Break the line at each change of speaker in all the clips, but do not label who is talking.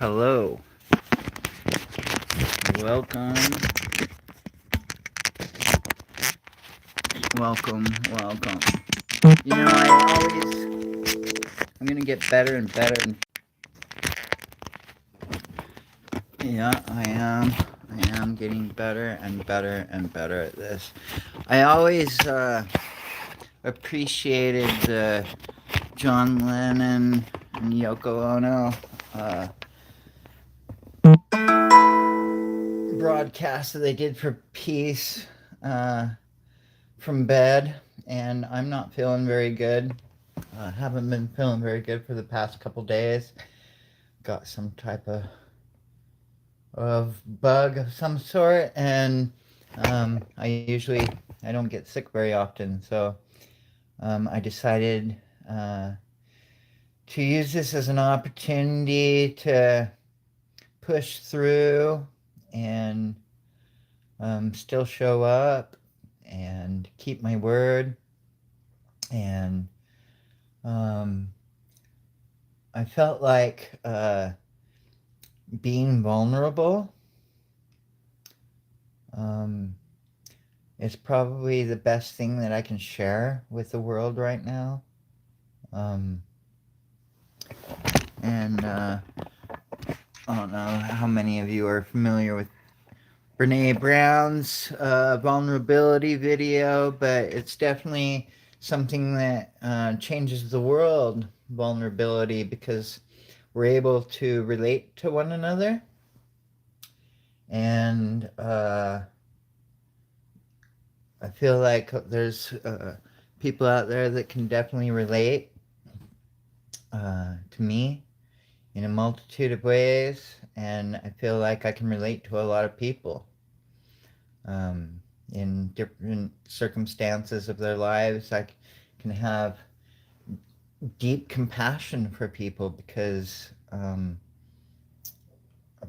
Hello. Welcome. Welcome. I'm gonna get better and better. Yeah, I am getting better and better and better at this. I always appreciated John Lennon and Yoko Ono broadcast that they did for peace from bed, and I'm not feeling very good. Haven't been feeling very good for the past couple days. Got some type of bug of some sort, and I don't get sick very often, so I decided to use this as an opportunity to push through and still show up and keep my word. And I felt like being vulnerable is probably the best thing that I can share with the world right now. And I don't know how many of you are familiar with Brene Brown's vulnerability video, but it's definitely something that changes the world, vulnerability, because we're able to relate to one another. And I feel like there's people out there that can definitely relate to me in a multitude of ways, and I feel like I can relate to a lot of people in different circumstances of their lives. I can have deep compassion for people because I've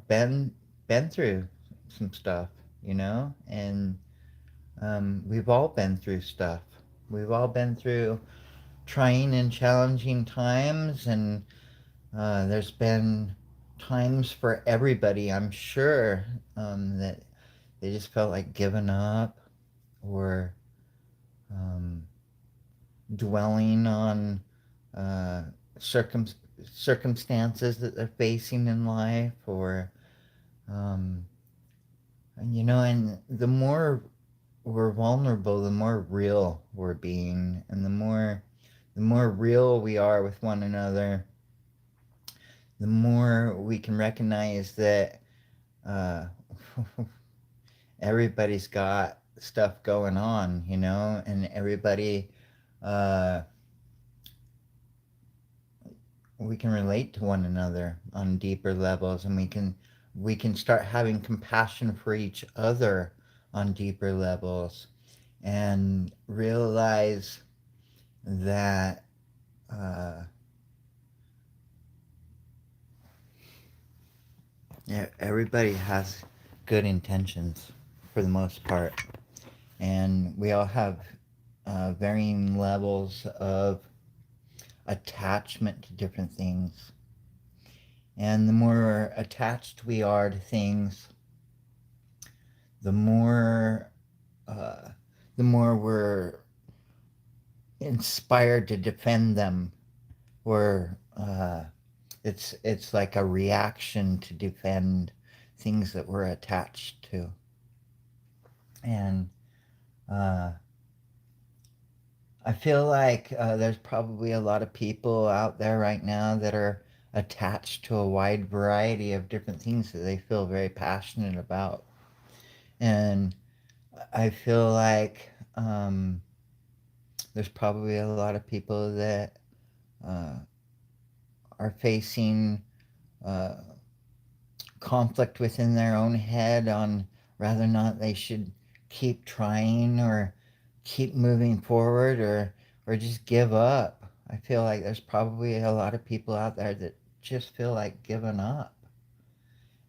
been through some stuff, and we've all been through stuff. We've all been through trying and challenging times, and there's been times for everybody, I'm sure, that they just felt like giving up or dwelling on uh, circumstances that they're facing in life, or and the more we're vulnerable, the more real we're being, and the more real we are with one another, the more we can recognize that uh, everybody's got stuff going on, and everybody, uh, we can relate to one another on deeper levels, and we can start having compassion for each other on deeper levels, and realize that everybody has good intentions for the most part, and we all have varying levels of attachment to different things. And the more attached we are to things, the more uh, the more we're inspired to defend them, or it's like a reaction to defend things that we're attached to. And I feel like there's probably a lot of people out there right now that are attached to a wide variety of different things that they feel very passionate about. And I feel like there's probably a lot of people that uh, are facing uh, conflict within their own head on whether or not they should keep trying or keep moving forward, or just give up. I feel like there's probably a lot of people out there that just feel like giving up.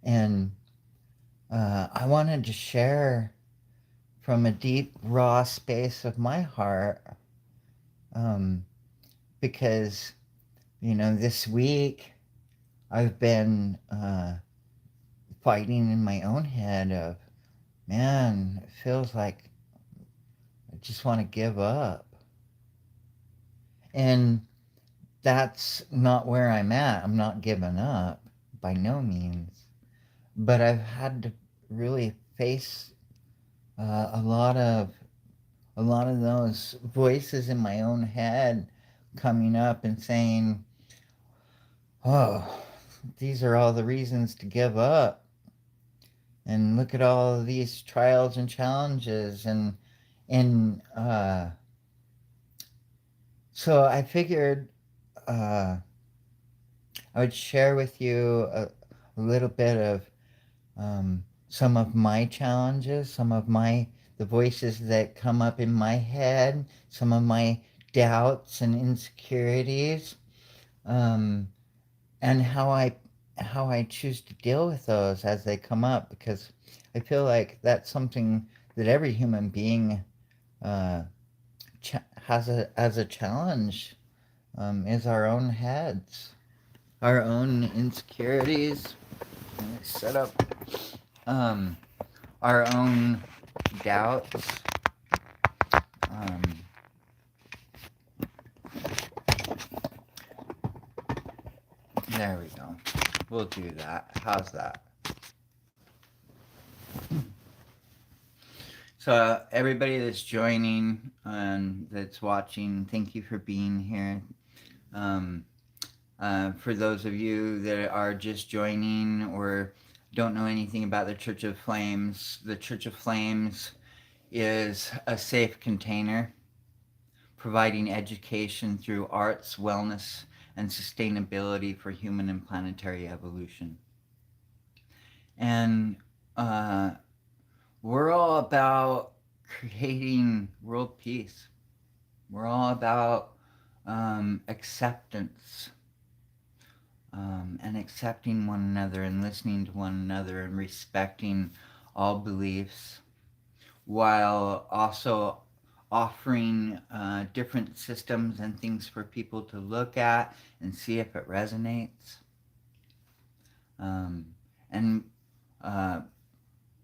And I wanted to share from a deep, raw space of my heart, um, because, this week I've been fighting in my own head of, man, it feels like I just want to give up. And that's not where I'm at. I'm not giving up by no means. But I've had to really face a lot of those voices in my own head coming up and saying, "Oh, these are all the reasons to give up." And look at all of these trials and challenges, and so I figured uh, I would share with you a little bit of some of my challenges, some of the voices that come up in my head, some of my doubts and insecurities, um, and how I choose to deal with those as they come up, because I feel like that's something that every human being uh, has as a challenge, is our own heads, our own insecurities. Let me set up um, our own doubts. Um, there we go. We'll do that. How's that? So, everybody that's joining and that's watching, thank you for being here. Um, for those of you that are just joining or don't know anything about the Church of Flames, the Church of Flames is a safe container providing education through arts, wellness, and sustainability for human and planetary evolution. And uh, we're all about creating world peace. We're all about acceptance, and accepting one another and listening to one another and respecting all beliefs, while also offering different systems and things for people to look at and see if it resonates. And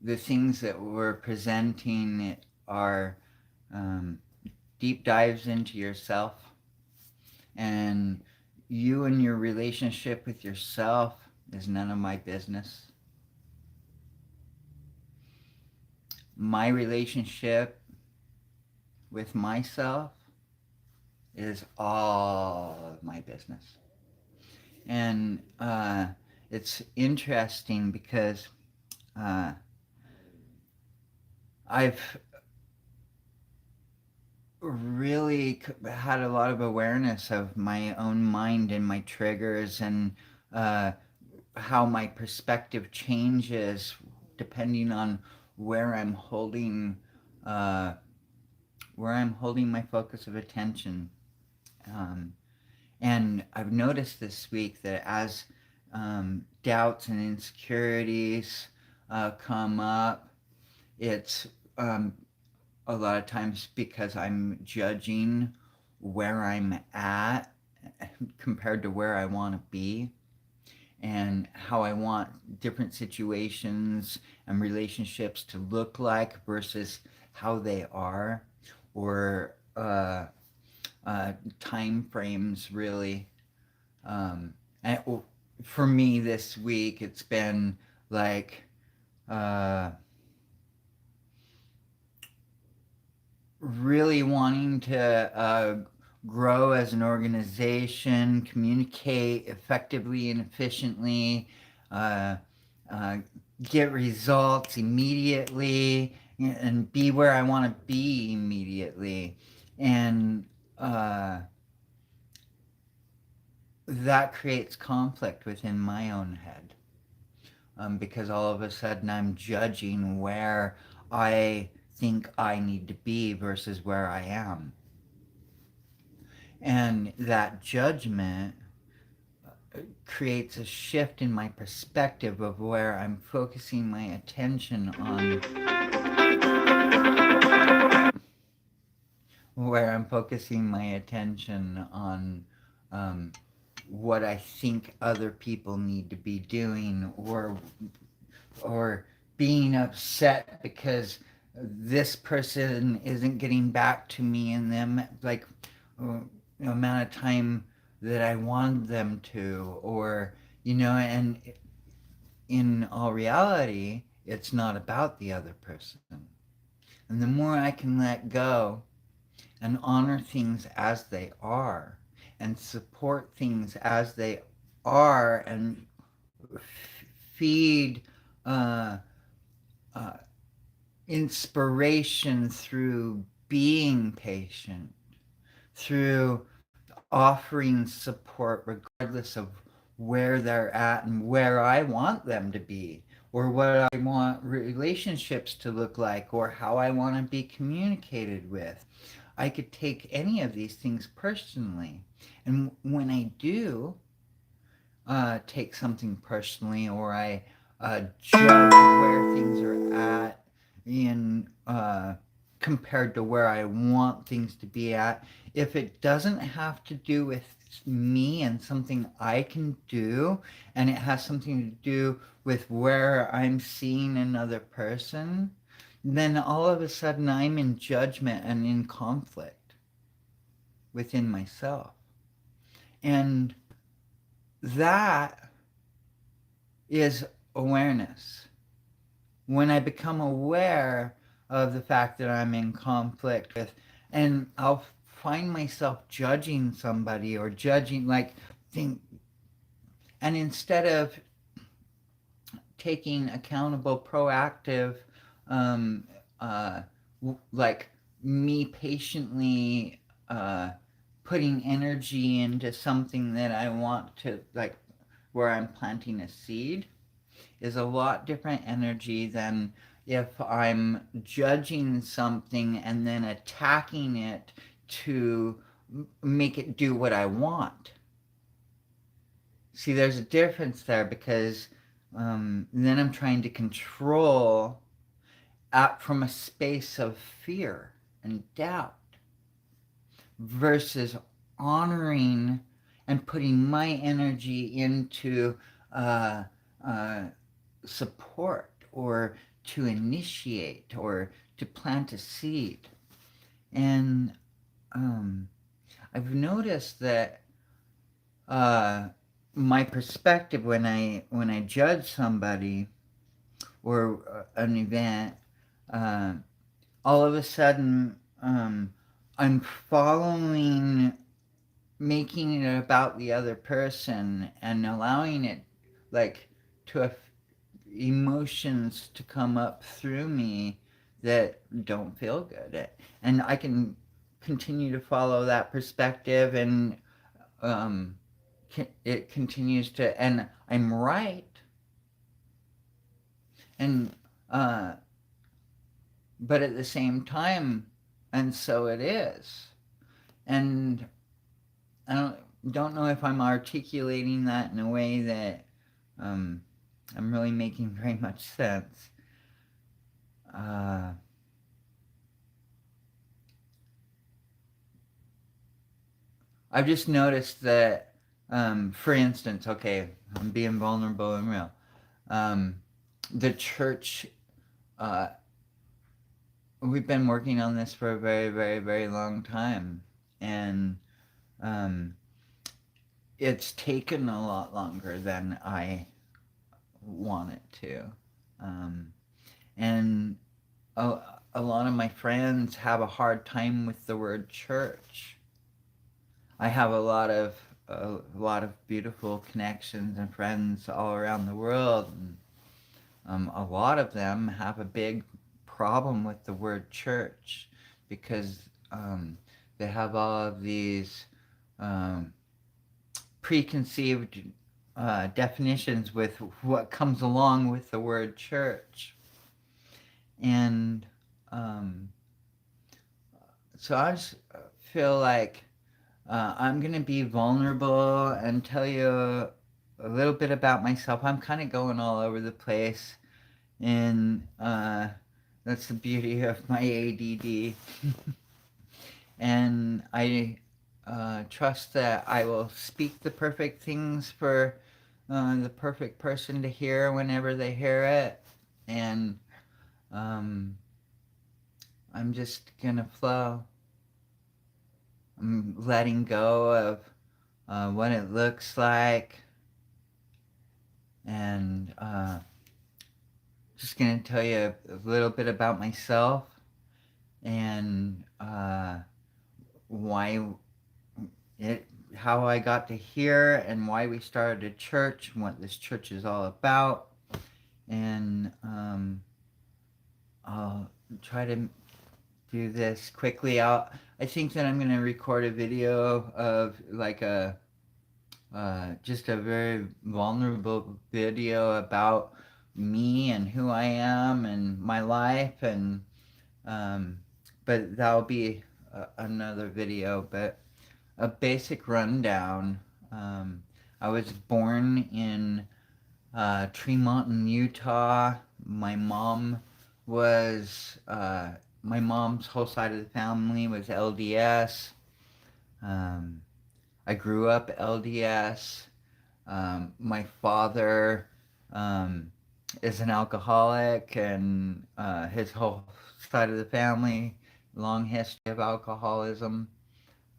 the things that we're presenting are um, deep dives into yourself, and you and your relationship with yourself is none of my business. My relationship with myself is all of my business. And it's interesting because uh, I've really had a lot of awareness of my own mind and my triggers, and uh, how my perspective changes depending on where I'm holding uh, my focus of attention. Um, and I've noticed this week that as doubts and insecurities come up, it's a lot of times because I'm judging where I'm at compared to where I want to be, and how I want different situations and relationships to look like versus how they are, or time frames, really. And for me this week, it's been like uh, really wanting to grow as an organization, communicate effectively and efficiently, uh, uh, get results immediately, and be where I want to be immediately. And uh, that creates conflict within my own head, because all of a sudden I'm judging where I think I need to be versus where I am. And that judgment creates a shift in my perspective of where I'm focusing my attention on, where I'm focusing my attention on um, what I think other people need to be doing, or being upset because this person isn't getting back to me in them like amount of time that I wanted them to, or and in all reality, it's not about the other person. And the more I can let go and honor things as they are and support things as they are, and feed uh, uh, inspiration through being patient, through offering support regardless of where they're at and where I want them to be, or what I want relationships to look like, or how I want to be communicated with. I could take any of these things personally. And when I do take something personally, or I judge where things are at in compared to where I want things to be at, if it doesn't have to do with me and something I can do, and it has something to do with where I'm seeing another person, then all of a sudden I'm in judgment and in conflict within myself. And that is awareness. When I become aware of the fact that I'm in conflict with, and I'll find myself judging somebody, or judging like think, and instead of taking accountable, proactive, um, uh, like me patiently putting energy into something that I want to, like where I'm planting a seed, is a lot different energy than if I'm judging something and then attacking it to make it do what I want. See, there's a difference there, because then I'm trying to control out from a space of fear and doubt, versus honoring and putting my energy into uh, uh, support, or to initiate, or to plant a seed. And I've noticed that my perspective when I judge somebody or an event, uh, all of a sudden I'm following, making it about the other person, and allowing it, like, to emotions to come up through me that don't feel good. And I can continue to follow that perspective, and um, it continues to, and I'm right. And uh, but at the same time, and so it is. And I don't know if I'm articulating that in a way that um, I'm really making very much sense. Uh, I've just noticed that, for instance, okay, I'm being vulnerable and real. Um, the church, uh, we've been working on this for a very, very, very long time. And um, it's taken a lot longer than I want it to. Um, and a lot of my friends have a hard time with the word church. I have a lot of beautiful connections and friends all around the world, and a lot of them have a big problem with the word church, because they have all of these um, preconceived definitions with what comes along with the word church. And um, so I just feel like I'm going to be vulnerable and tell you a little bit about myself. I'm kind of going all over the place, and that's the beauty of my ADD. And I trust that I will speak the perfect things for the perfect person to hear whenever they hear it. And um, I'm just gonna flow. I'm letting go of what it looks like, and just gonna tell you a little bit about myself and why it, how I got to here, and why we started a church, and what this church is all about, and I'll try to do this quickly. I think that I'm gonna record a video of like a just a very vulnerable video about me and who I am and my life, and um, but that'll be another video. But a basic rundown. Um, I was born in Tremont, Utah. My mom was my mom's whole side of the family was LDS. Um, I grew up LDS. My father um, is an alcoholic, and his whole side of the family, long history of alcoholism.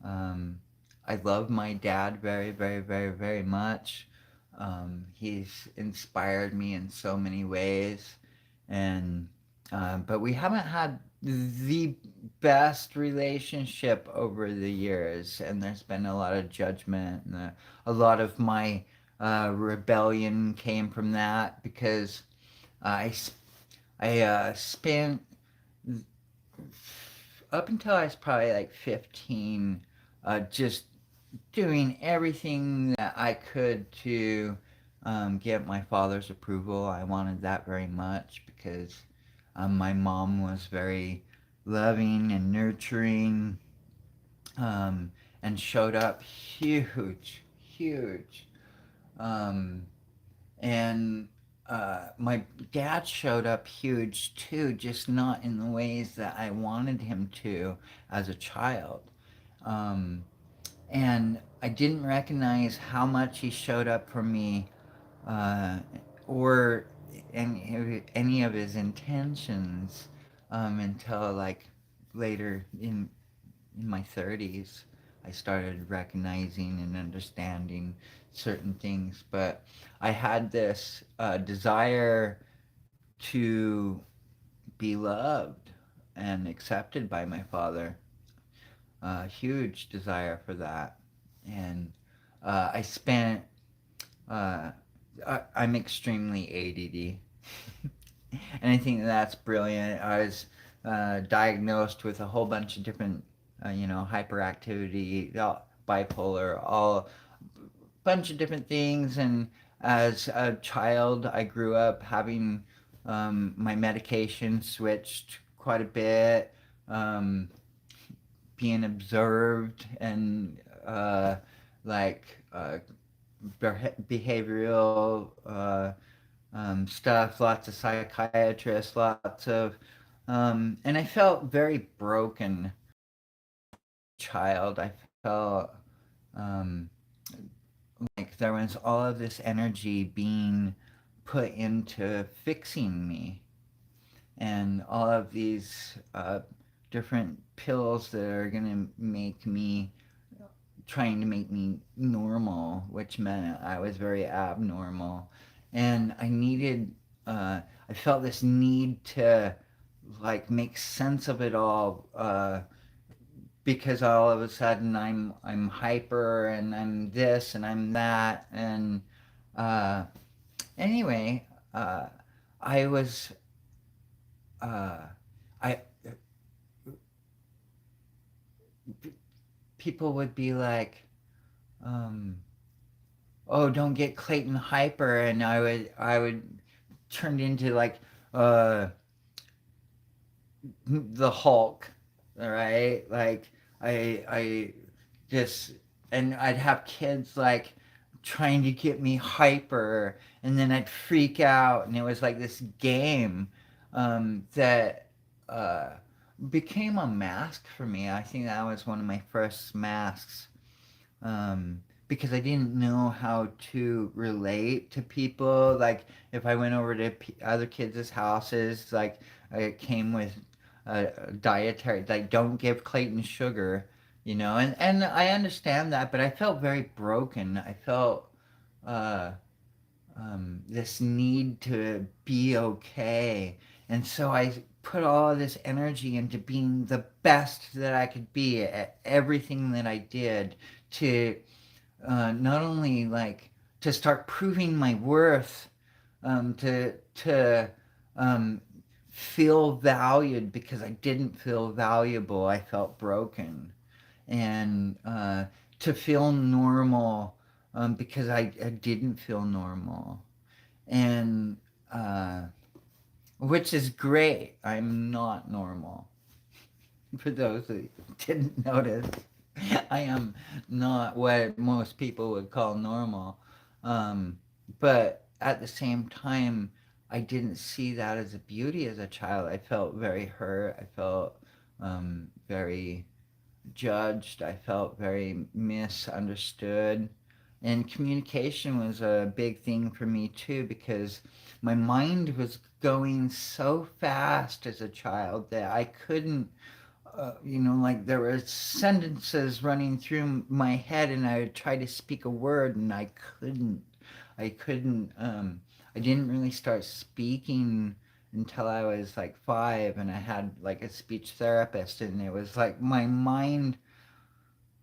Um, I love my dad very, very, very, very much. He's inspired me in so many ways, and but we haven't had the best relationship over the years, and there's been a lot of judgment, and a lot of my rebellion came from that because I I spent up until I was probably like 15, just doing everything that I could to get my father's approval. I wanted that very much because my mom was very loving and nurturing, um, and showed up huge, huge. Um, and my dad showed up huge too, just not in the ways that I wanted him to as a child. Um, and I didn't recognize how much he showed up for me, uh, or any of his intentions, until like later in my 30s. I started recognizing and understanding certain things, but I had this desire to be loved and accepted by my father, a huge desire for that. And I spent, uh, I'm extremely ADD. And I think that's brilliant. I was diagnosed with a whole bunch of different, hyperactivity, bipolar, all bunch of different things. And as a child, I grew up having my medication switched quite a bit, um, being observed, and like behavioral stuff, lots of psychiatrists, lots of, and I felt very broken. Child, I felt um, like there was all of this energy being put into fixing me, and all of these different pills that are gonna make me, trying to make me normal, which meant I was very abnormal. And I needed, I felt this need to like make sense of it all, because all of a sudden I'm hyper, and I'm this and I'm that. And uh, anyway, I was, uh, I, people would be like, um, oh, don't get Clayton hyper, and I would turn into like uh the Hulk, all right? Like I just, and I'd have kids like trying to get me hyper, and then I'd freak out, and it was like this game that uh became a mask for me. I think that was one of my first masks. because I didn't know how to relate to people. Like if I went over to other kids' houses, like I came with a dietary, like don't give Clayton sugar, and I understand that, but I felt very broken. I felt uh, this need to be okay. And so I put all this energy into being the best that I could be at everything that I did to not only like to start proving my worth, to um, feel valued because I didn't feel valuable. I felt broken, and to feel normal because I didn't feel normal, and uh, which is great. I'm not normal. For those who didn't notice, I am not what most people would call normal. Um, but at the same time, I didn't see that as a beauty as a child. I felt very hurt. I felt very judged. I felt very misunderstood. And communication was a big thing for me too because my mind was going so fast as a child that I couldn't, like there were sentences running through my head and I would try to speak a word and I couldn't. I couldn't. I didn't really start speaking until I was like 5, and I had like a speech therapist, and it was like my mind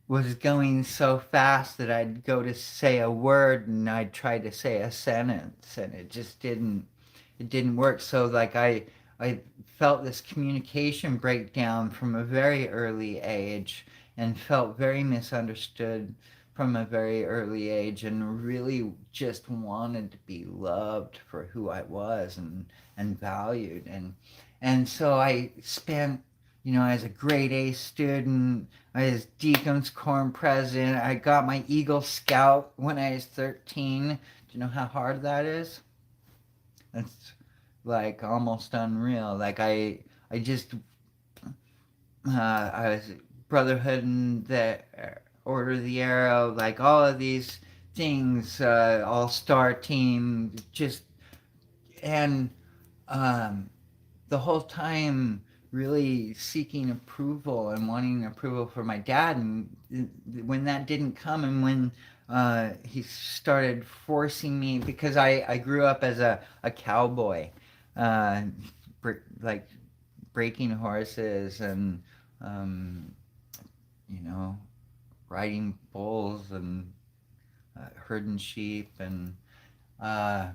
was going so fast that I'd go to say a word and I'd try to say a sentence and it didn't work. So like I felt this communication breakdown from a very early age and felt very misunderstood from a very early age and really just wanted to be loved for who I was and valued, and so I spent, as a grade A student, I was Deacon's Corn president. I got my Eagle Scout when I was 13. Do you know how hard that is? It's like almost unreal. Like I just, I was Brotherhood and the Order of the Arrow, like all of these things, All Star Team, just, and um, the whole time really seeking approval and wanting approval for my dad, and when that didn't come and when he started forcing me because I grew up as a cowboy, uh, like breaking horses and um, you know riding bulls and herding sheep and uh,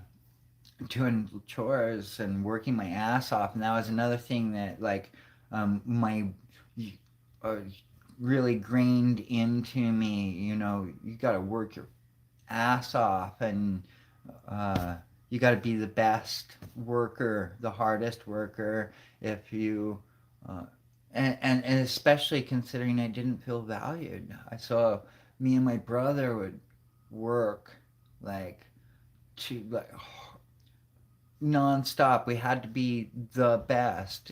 doing chores and working my ass off, and that was another thing that like my uh, really grained into me. You got to work your ass off, and uh, you got to be the best worker, the hardest worker. If you uh, and especially considering I didn't feel valued. I saw me and my brother would work like to like nonstop. We had to be the best.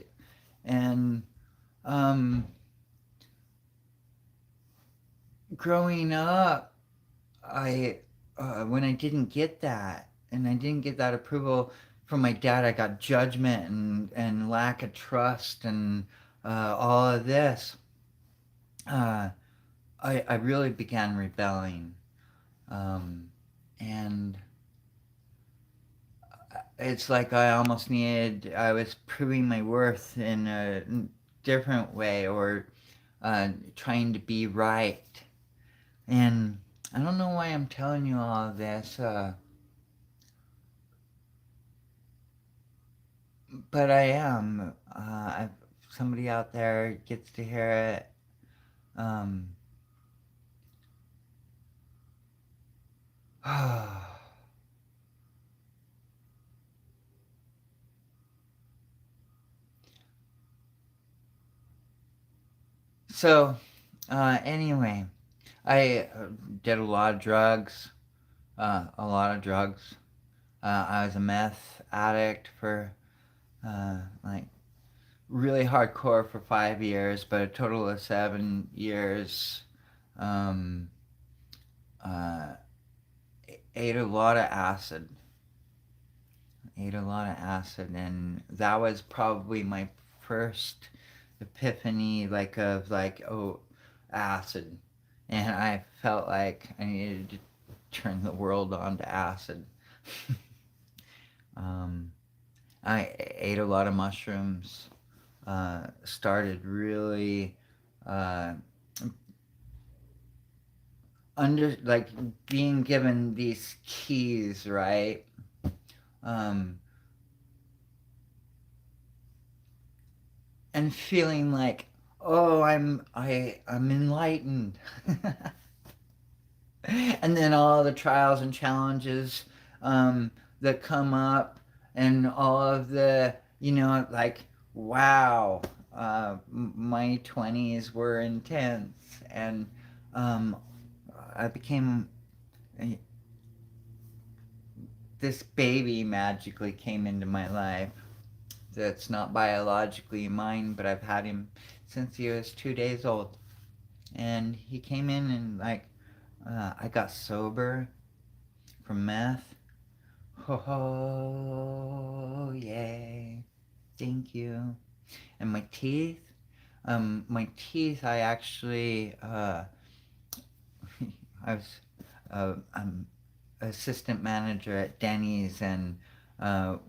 And um, growing up, I when I didn't get that, and I didn't get that approval from my dad, I got judgment and lack of trust and all of this. Uh, I really began rebelling, um, and it's like I was proving my worth in a different way, or trying to be right. And I don't know why I'm telling you all of this, but I am. Somebody out there gets to hear it. Um, so, anyway, I did a lot of drugs. A lot of drugs. I was a meth addict for like really hardcore for 5 years, but a total of 7 years. Um, uh, ate a lot of acid. Ate a lot of acid, and that was probably my first epiphany, like of like, oh, acid, and I felt like I needed to turn the world on to acid. um, I ate a lot of mushrooms. Started really uh, under like being given these keys, right? Um, and feeling like, oh, I'm enlightened. And then all the trials and challenges um, that come up, and all of the, like, wow, my 20s were intense, and um, I became this baby magically came into my life that's not biologically mine, but I've had him since he was 2 days old. And he came in and, like, I got sober from meth. Oh, yay. Thank you. And I actually, I was, I'm assistant manager at Denny's, and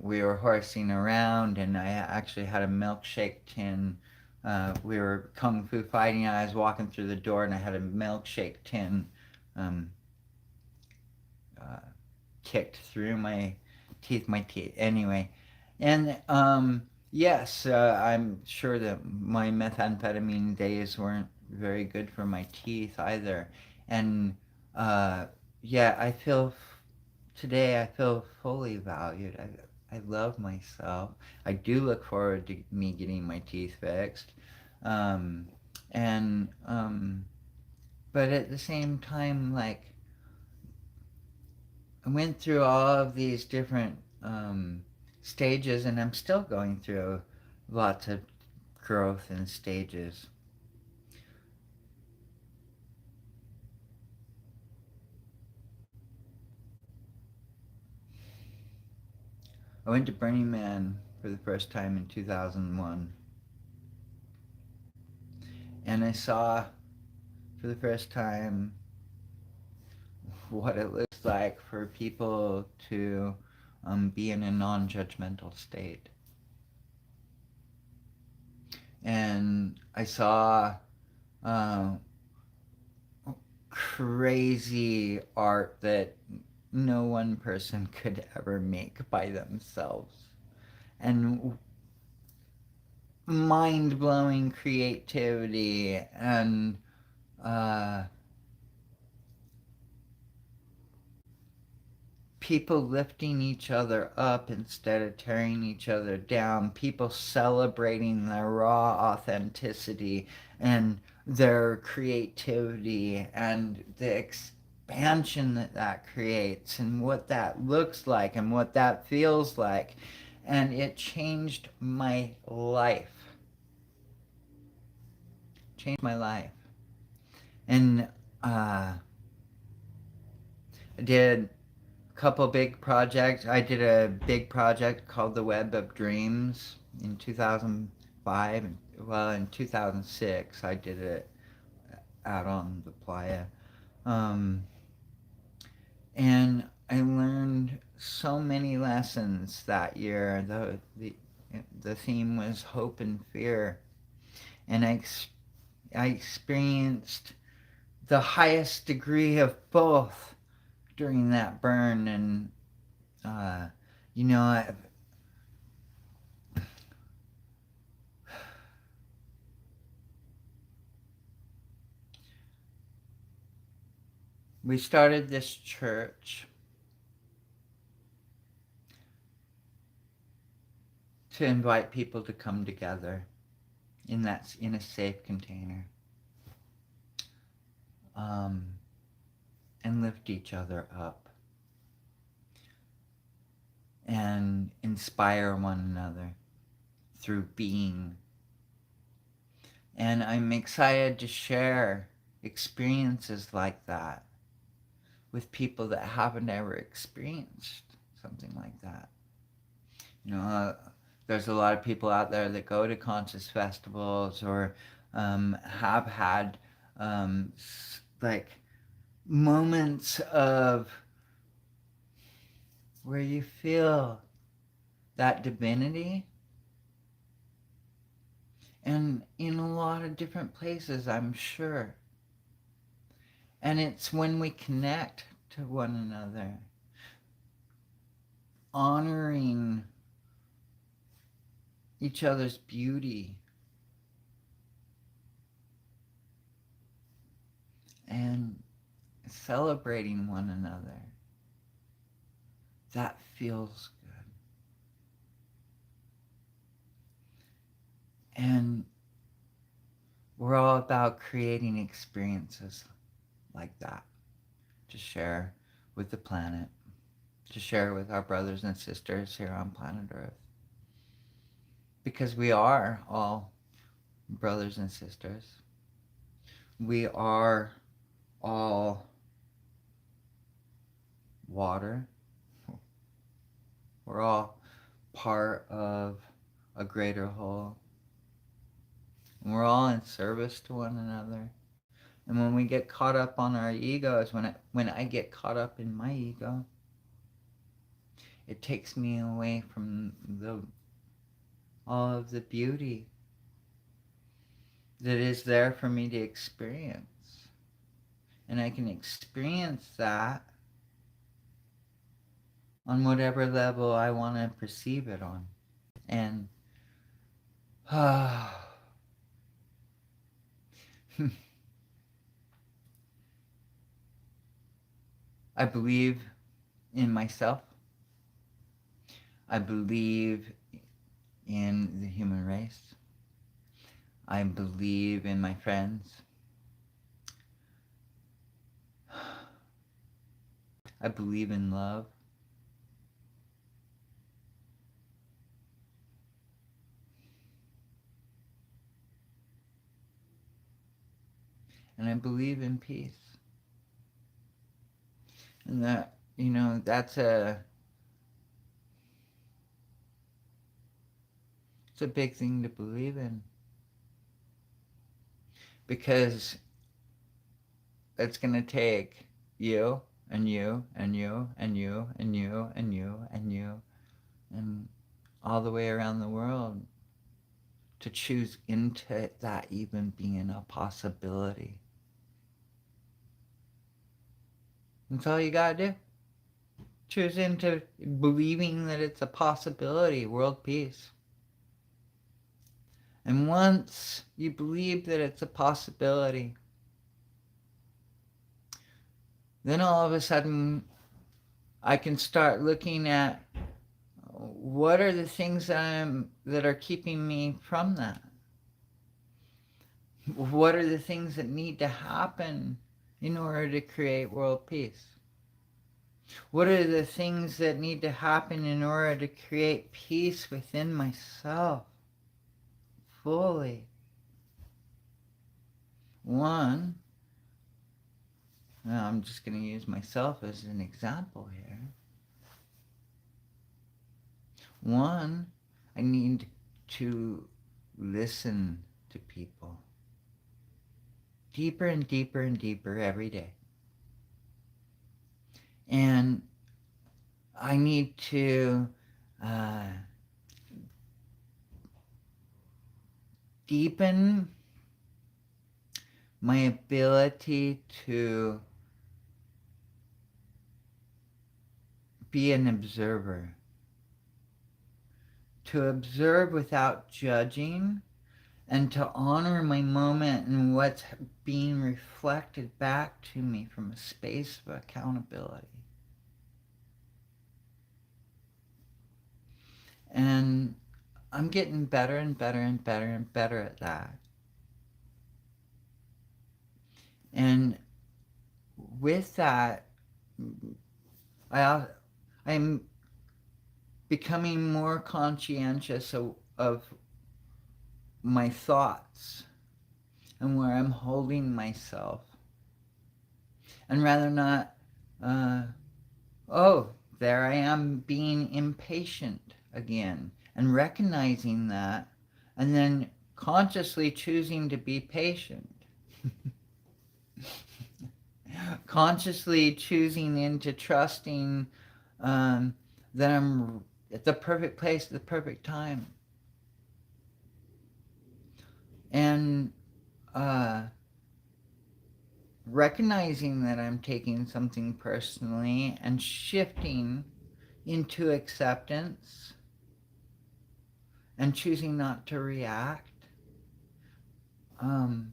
we were horsing around, and I actually had a milkshake tin. We were kung fu fighting, and I was walking through the door, and I had a milkshake tin um, uh, kicked through my teeth. Anyway, and yes, I'm sure that my methamphetamine days weren't very good for my teeth either, and uh, yeah, today I feel fully valued. I love myself. I do look forward to me getting my teeth fixed, um, and but at the same time, like, I went through all of these different stages, and I'm still going through lots of growth and stages. I went to Burning Man for the first time in 2001, and I saw for the first time what it looks like for people to be in a non judgmental state. And I saw uh, crazy art that no one person could ever make by themselves. And mind blowing creativity, and uh, people lifting each other up instead of tearing each other down, people celebrating their raw authenticity and their creativity and the expansion that creates and what that looks like and what that feels like. And it changed my life. Changed my life. And I did couple big projects. I did a big project called the Web of Dreams in 2005. Well, in 2006, I did it out on the playa. Um, and I learned so many lessons that year. The theme was hope and fear. And I experienced the highest degree of both during that burn. And, uh, you know, we started this church to invite people to come together in a safe container, um, and lift each other up and inspire one another through being. And I'm excited to share experiences like that with people that haven't ever experienced something like that. You know, there's a lot of people out there that go to conscious festivals or have had like moments of where you feel that divinity, and in a lot of different places, I'm sure. And it's when we connect to one another, honoring each other's beauty and celebrating one another, that feels good. And we're all about creating experiences like that to share with the planet, to share with our brothers and sisters here on planet Earth. Because we are all brothers and sisters. We are all water. We're all part of a greater whole. And we're all in service to one another. And when we get caught up on our egos, when I get caught up in my ego, it takes me away from all of the beauty that is there for me to experience. And I can experience that on whatever level I want to perceive it on. And I believe in myself. I believe in the human race. I believe in my friends. I believe in love. And I believe in peace. And that, it's a big thing to believe in. Because it's going to take you and you and you and you and you and you and you and all the way around the world to choose into that even being a possibility. That's all you gotta do. Choose into believing that it's a possibility, world peace. And once you believe that it's a possibility, then all of a sudden I can start looking at what are the things that are keeping me from that? What are the things that need to happen in order to create world peace? What are the things that need to happen in order to create peace within myself fully? One, now I'm just going to use myself as an example here. One, I need to listen to people deeper and deeper and deeper every day. And I need to deepen my ability to be an observer, to observe without judging, and to honor my moment and what's being reflected back to me from a space of accountability. And I'm getting better and better and better and better at that. And with that, I'm becoming more conscientious of my thoughts and where I'm holding myself. And rather not uh, oh, there I am being impatient again, and recognizing that, and then consciously choosing to be patient. Consciously choosing into trusting um, that I'm at the perfect place at the perfect time. And uh, recognizing that I'm taking something personally and shifting into acceptance and choosing not to react. Um,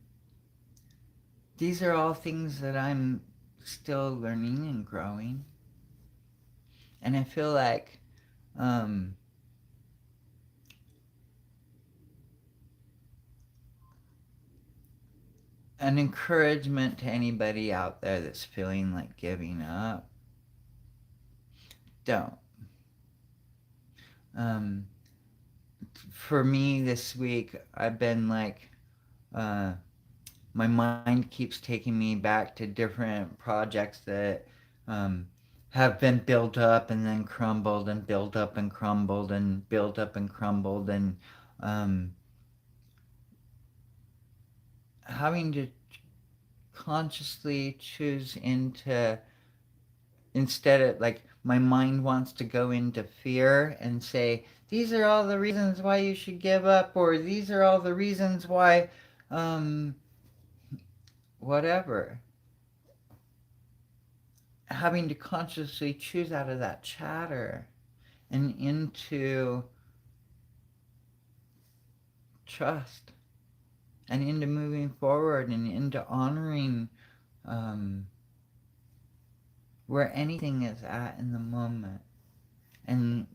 these are all things that I'm still learning and growing. And I feel like um, an encouragement to anybody out there that's feeling like giving up, don't. Um, for me this week, I've been like, uh, my mind keeps taking me back to different projects that um, have been built up and then crumbled and built up and crumbled and built up and crumbled, and um, having to consciously choose into, instead of like my mind wants to go into fear and say these are all the reasons why you should give up, or these are all the reasons why um, whatever, having to consciously choose out of that chatter and into trust and into moving forward and into honoring um, where anything is at in the moment and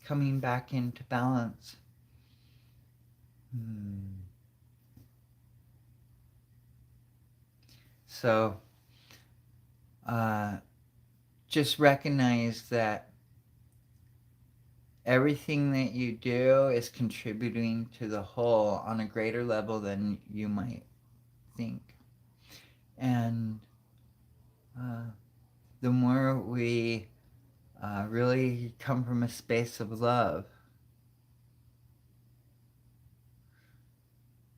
coming back into balance. Hmm. So uh, just recognize that everything that you do is contributing to the whole on a greater level than you might think. And uh, the more we really come from a space of love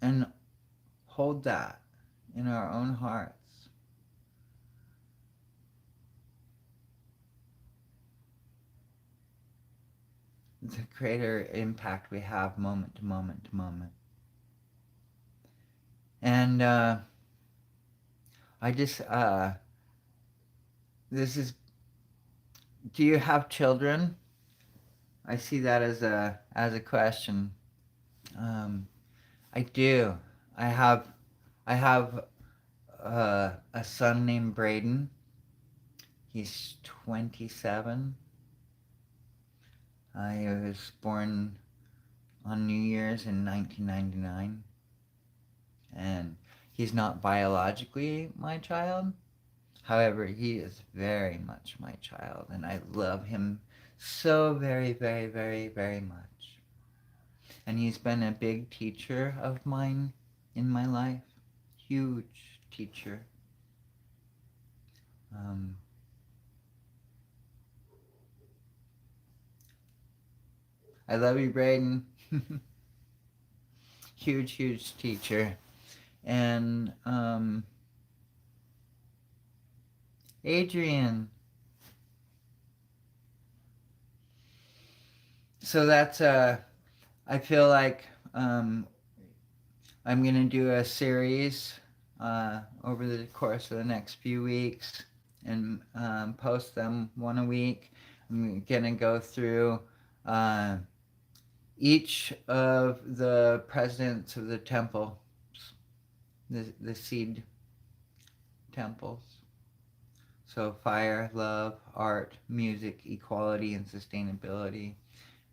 and hold that in our own hearts, the greater impact we have moment to moment to moment. And I just, this is, do you have children? I see that as a question. Um, I do. I have I have a son named Braden. He's 27. I was born on New Year's in 1999, and he's not biologically my child. However, he is very much my child, and I love him so very, very, very, very much. And he's been a big teacher of mine in my life. Huge teacher. Um, I love you, Braden. Huge, huge teacher. And Adrian. So that's I feel like I'm gonna do a series over the course of the next few weeks and post them one a week. I'm gonna go through uh, each of the presidents of the temple, the seed temples. So fire, love, art, music, equality, and sustainability.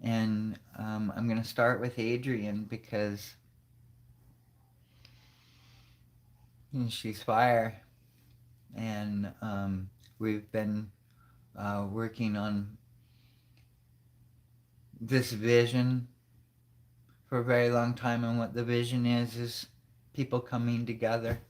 And I'm going to start with Adrian because she's fire. And we've been working on this vision for a very long time. And what the vision is people coming together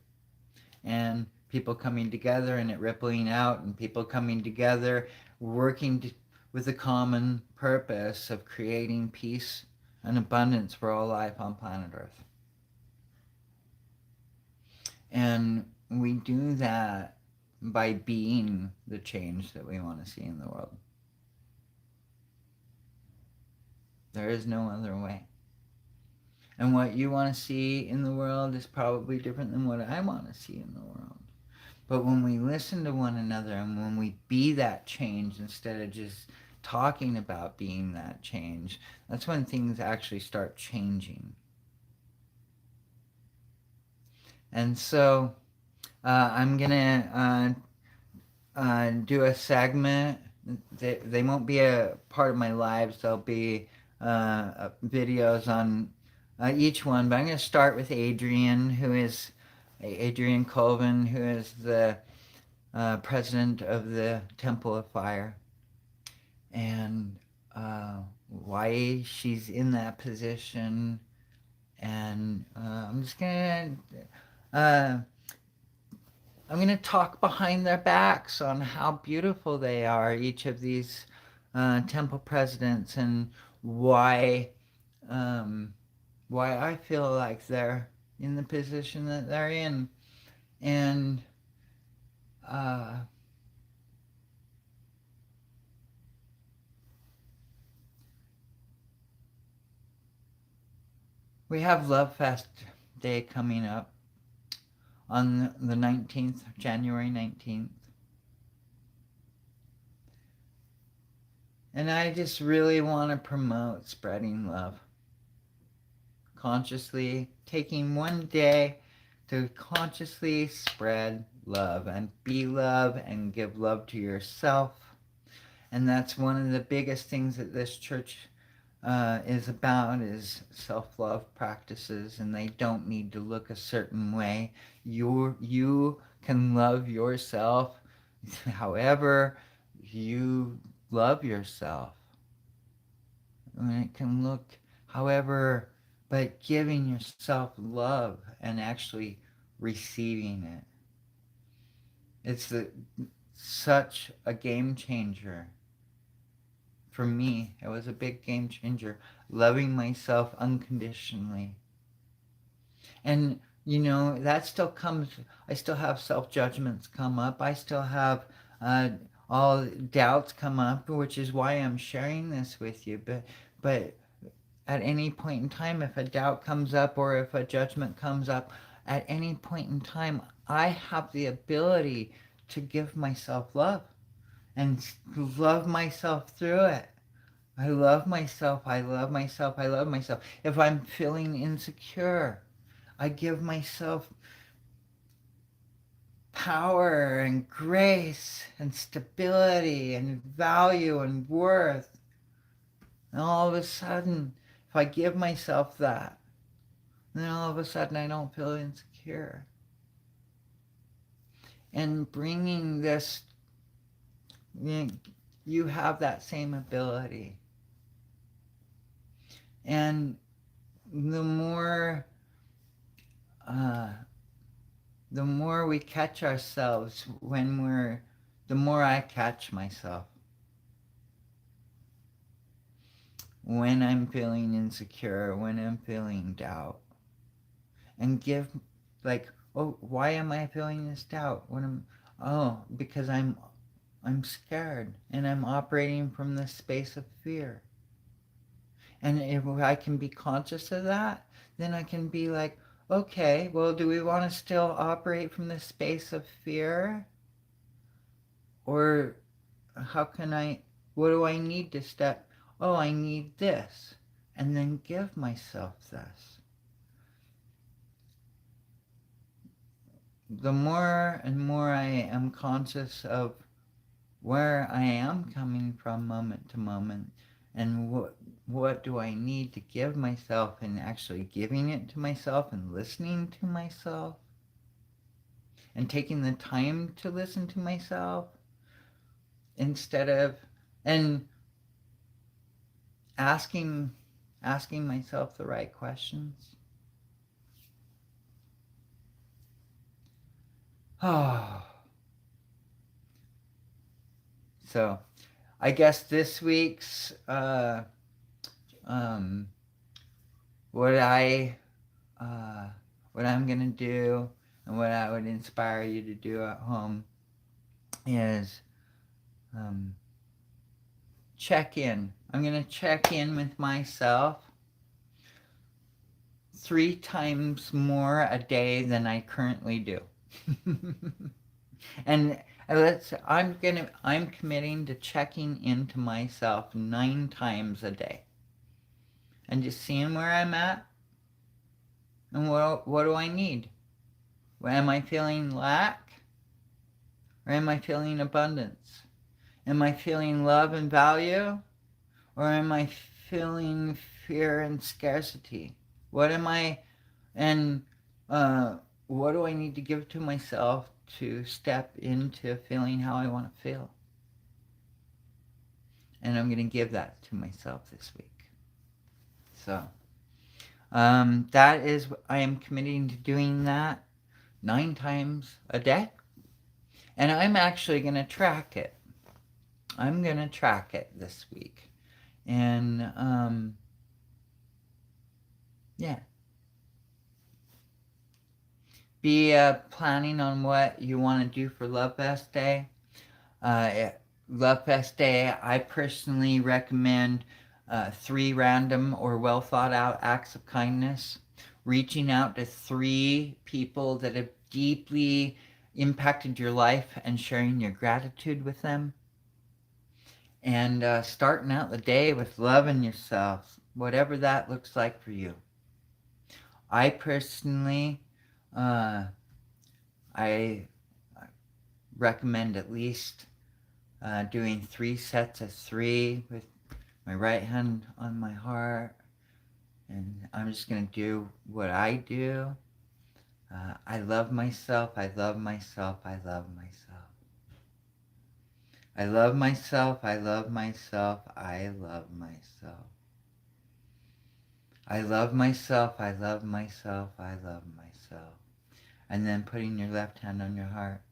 and people coming together and it rippling out, and people coming together, working with the common purpose of creating peace and abundance for all life on planet Earth. And we do that by being the change that we want to see in the world. There is no other way. And what you want to see in the world is probably different than what I want to see in the world. But when we listen to one another and when we be that change instead of just talking about being that change, that's when things actually start changing. And so I'm going to do a segment. They won't be a part of my lives. They'll be videos on each one. But I'm going to start with Adrian Colvin, who is the president of the Temple of Fire, and why she's in that position. And I'm gonna talk behind their backs on how beautiful they are, each of these temple presidents, and um, why I feel like they're in the position that they're in. And uh, we have Lovefest Day coming up on the 19th, January 19th. And I just really want to promote spreading love. Consciously taking one day to consciously spread love and be love and give love to yourself. And that's one of the biggest things that this church is about, is self-love practices, and they don't need to look a certain way. You can love yourself however you love yourself. And it can look however, but giving yourself love and actually receiving it. It's such a game changer. For me, it was a big game changer. Loving myself unconditionally. And, that still comes, I still have self-judgments come up. I still have all doubts come up, which is why I'm sharing this with you. But at any point in time, if a doubt comes up or if a judgment comes up, at any point in time, I have the ability to give myself love and love myself through it. I love myself, I love myself, I love myself. If I'm feeling insecure, I give myself power and grace and stability and value and worth. And all of a sudden, if I give myself that, then all of a sudden I don't feel insecure. And bringing this, you have that same ability. And the more we catch ourselves the more I catch myself when I'm feeling insecure, when I'm feeling doubt, and give, like, oh, why am I feeling this doubt? Because I'm scared and I'm operating from this space of fear. And if I can be conscious of that, then I can be like, okay, well, do we want to still operate from this space of fear? Or what do I need to step? Oh, I need this. And then give myself this. The more and more I am conscious of where I am coming from moment to moment, and what do I need to give myself, and actually giving it to myself and listening to myself and taking the time to listen to myself instead of, and asking myself the right questions. Oh, so I guess this week's um, what I uh, what I'm gonna do and what I would inspire you to do at home is um, check in. I'm gonna check in with myself 3 times more a day than I currently do. And I'm committing to checking into myself 9 times a day and just seeing where I'm at and what do I need? Am I feeling lack or am I feeling abundance? Am I feeling love and value or am I feeling fear and scarcity? What am I and what do I need to give to myself to step into feeling how I want to feel? And I'm going to give that to myself this week. So that is, I am committing to doing that 9 times a day. And I'm actually going to track it. I'm going to track it this week. And yeah. Be planning on what you want to do for Lovefest Day. Lovefest Day, I personally recommend 3 random or well thought out acts of kindness, reaching out to 3 people that have deeply impacted your life and sharing your gratitude with them, and starting out the day with loving yourself, whatever that looks like for you. I personally, I recommend at least doing 3 sets of 3 with my right hand on my heart, and I'm just going to do what I do. I love myself, I love myself, I love myself. I love myself, I love myself, I love myself. I love myself, I love myself, I love myself. And then putting your left hand on your heart.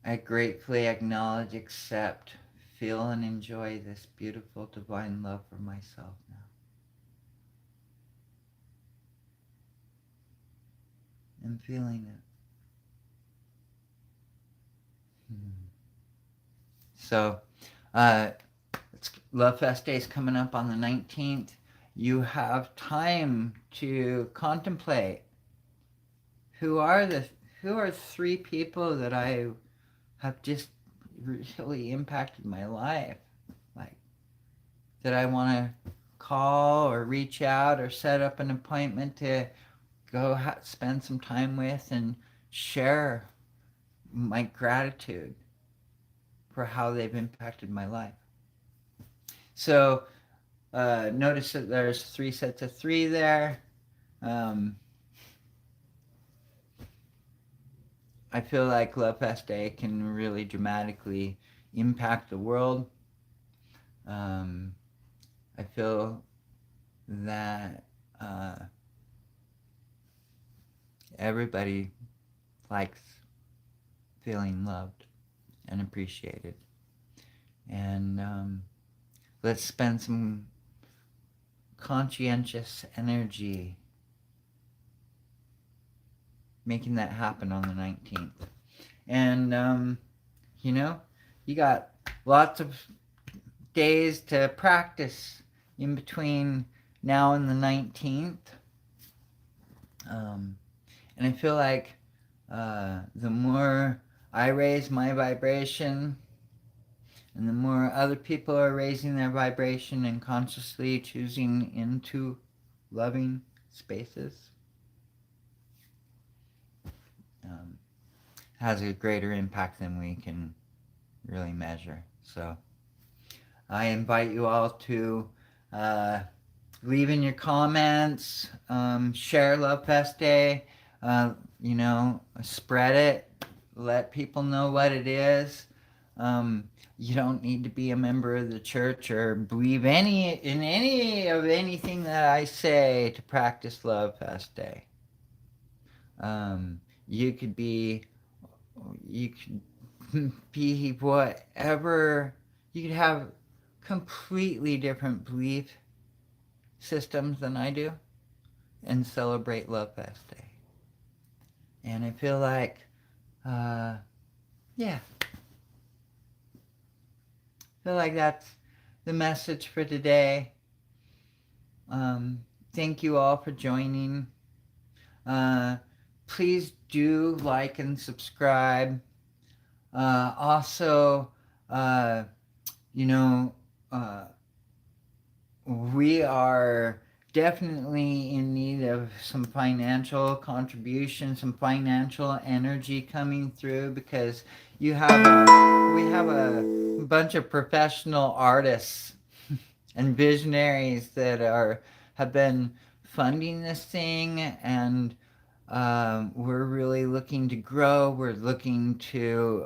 I gratefully acknowledge, accept, feel, and enjoy this beautiful divine love for myself now. I'm feeling it. So, Lovefest Day is coming up on the 19th. You have time to contemplate who are 3 people that I have just really impacted my life, like that I want to call or reach out or set up an appointment to go spend some time with and share my gratitude for how they've impacted my life. So notice that there's 3 sets of 3 there. I feel like Lovefest Day can really dramatically impact the world. I feel that everybody likes feeling loved and appreciated. And let's spend some conscientious energy making that happen on the 19th. And, you got lots of days to practice in between now and the 19th. And I feel like the more I raise my vibration and the more other people are raising their vibration and consciously choosing into loving spaces, has a greater impact than we can really measure. So I invite you all to leave in your comments, share Lovefest Day, spread it, let people know what it is. You don't need to be a member of the church or believe in anything that I say to practice Lovefest Day. You could be, you could be whatever, you could have completely different belief systems than I do and celebrate Lovefest Day. And I feel like, uh, yeah, I feel like that's the message for today. Thank you all for joining. Uh, Please do like and subscribe. Also, uh, you know, uh, we are definitely in need of some financial contribution, some financial energy coming through, because we have a bunch of professional artists and visionaries that have been funding this thing, and we're really looking to grow. We're looking to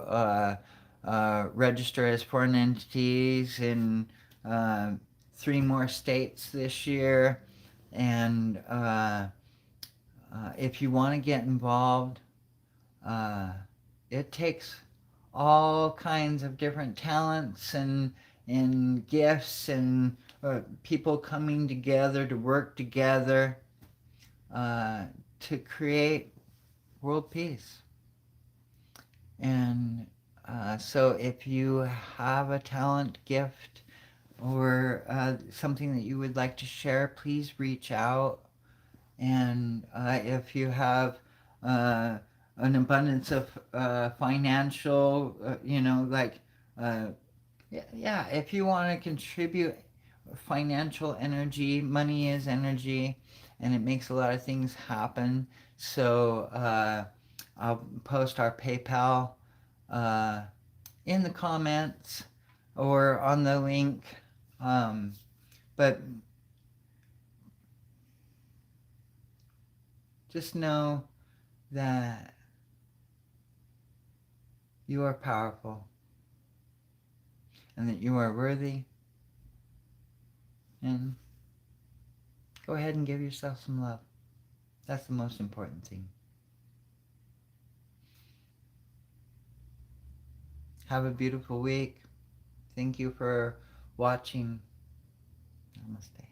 register as foreign entities in uh, 3 more states this year. And if you want to get involved, uh, it takes all kinds of different talents and gifts and people coming together to work together uh, to create world peace. And so if you have a talent, gift, or something that you would like to share, please reach out. And if you have uh, an abundance of financial, like, uh, yeah, if you want to contribute financial energy, money is energy, and it makes a lot of things happen. So I'll post our PayPal uh, in the comments or on the link. But just know that you are powerful and that you are worthy. And go ahead and give yourself some love. That's the most important thing. Have a beautiful week. Thank you for watching. Namaste.